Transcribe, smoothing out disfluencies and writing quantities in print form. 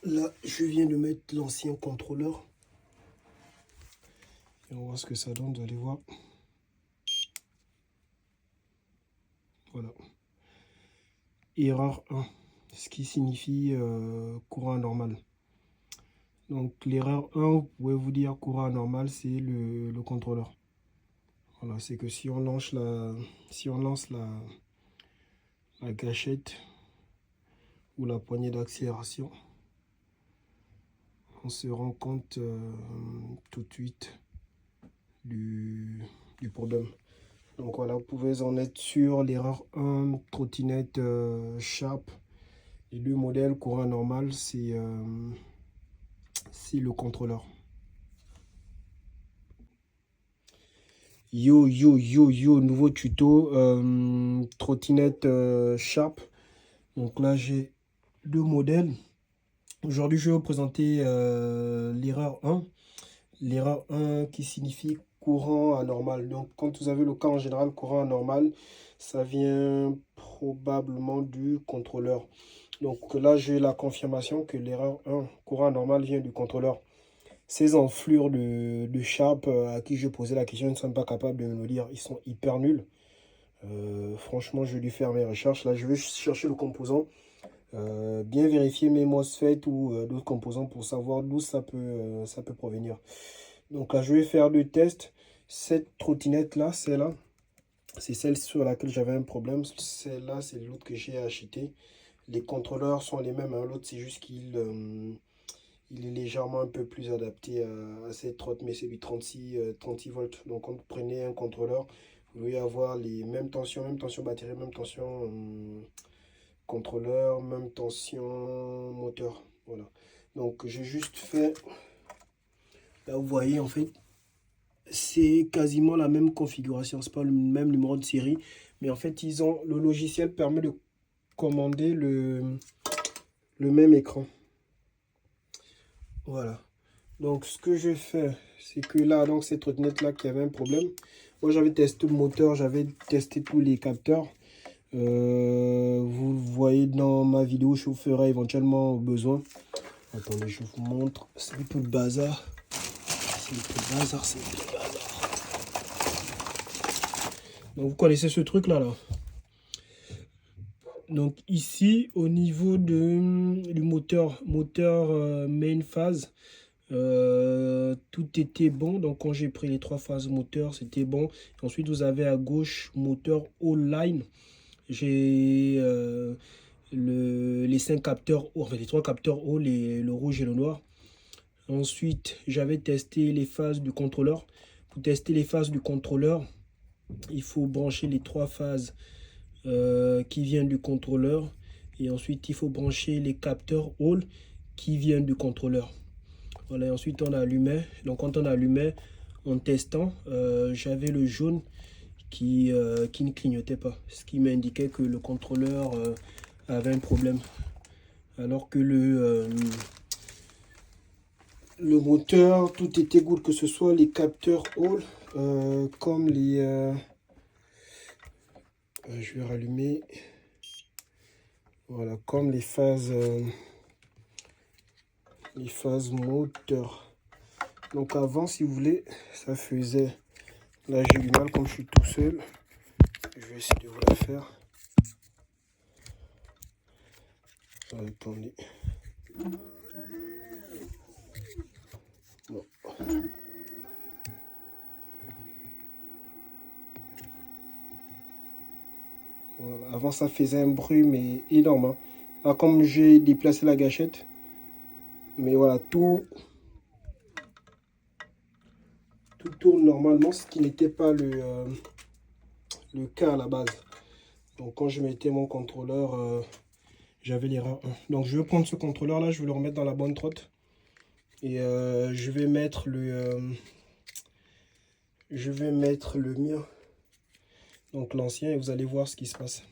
Là, je viens de mettre l'ancien contrôleur. Et on voit ce que ça donne, vous allez voir. Voilà. Erreur 1, ce qui signifie courant anormal. Donc l'erreur 1, vous pouvez vous dire courant anormal, c'est le contrôleur. Voilà, c'est que si on lance la gâchette ou la poignée d'accélération, on se rend compte tout de suite du problème. Donc voilà, vous pouvez en être sûr, l'erreur 1, trottinette Sharp. Les deux modèles courant normal, c'est le contrôleur. Yo, nouveau tuto, trottinette Sharp. Donc là, j'ai deux modèles. Aujourd'hui, je vais vous présenter l'erreur 1. L'erreur 1 qui signifie courant anormal. Donc, quand vous avez le cas en général, courant anormal, ça vient probablement du contrôleur. Donc là, j'ai la confirmation que l'erreur 1, courant anormal, vient du contrôleur. Ces enflures de Sharp à qui je posais la question ne sont pas capables de me le dire. Ils sont hyper nuls. Franchement, je vais dû faire mes recherches. Là, je vais chercher le composant. Bien vérifier mes MOSFET ou d'autres composants pour savoir d'où ça peut provenir. Donc là, je vais faire deux tests. Cette trottinette-là, celle-là, c'est celle sur laquelle j'avais un problème. Celle-là, c'est l'autre que j'ai acheté. Les contrôleurs sont les mêmes. Hein. L'autre, c'est juste qu'il il est légèrement un peu plus adapté à cette trotte, mais c'est du 36 volts. Donc, quand vous prenez un contrôleur, vous devez avoir les mêmes tensions batterie, même tension contrôleur, même tension moteur. Voilà. Donc, j'ai juste fait... Là, vous voyez, en fait, c'est quasiment la même configuration. C'est pas le même numéro de série, mais en fait, le logiciel permet de commander le même écran. Voilà. Donc, ce que je fais, c'est que là, donc cette trottinette là qui avait un problème. Moi, j'avais testé le moteur, j'avais testé tous les capteurs. Vous voyez dans ma vidéo, je vous ferai éventuellement besoin. Attendez, je vous montre. C'est un peu le bazar. C'est un peu le bazar, c'est un peu le bazar. Donc, vous connaissez ce truc là. Donc, ici, au niveau du moteur main phase, tout était bon. Donc quand j'ai pris les trois phases moteur, c'était bon. Ensuite vous avez à gauche moteur all line. J'ai les 5 capteurs, enfin les 3 capteurs haut, le rouge et le noir. Ensuite j'avais testé les phases du contrôleur. Pour tester les phases du contrôleur, il faut brancher les 3 phases qui viennent du contrôleur, et ensuite il faut brancher les capteurs all qui viennent du contrôleur. Voilà, et ensuite on allumait. Donc quand on allumait, en testant, j'avais le jaune qui ne clignotait pas, ce qui m'indiquait que le contrôleur avait un problème. Alors que le moteur, tout était good, que ce soit les capteurs Hall, comme les... je vais rallumer. Voilà, comme les phases moteur. Donc avant, si vous voulez, ça faisait... Là, j'ai du mal comme je suis tout seul. Je vais essayer de vous la faire. Attendez. Bon. Voilà. Avant, ça faisait un bruit, mais énorme. Hein. Là, comme j'ai déplacé la gâchette, mais voilà, tout tourne normalement, ce qui n'était pas le cas à la base. Donc quand je mettais mon contrôleur, j'avais l'erreur 1. Donc je vais prendre ce contrôleur là, je vais le remettre dans la bonne trotte. Et je vais mettre le mien, donc l'ancien, et vous allez voir ce qui se passe.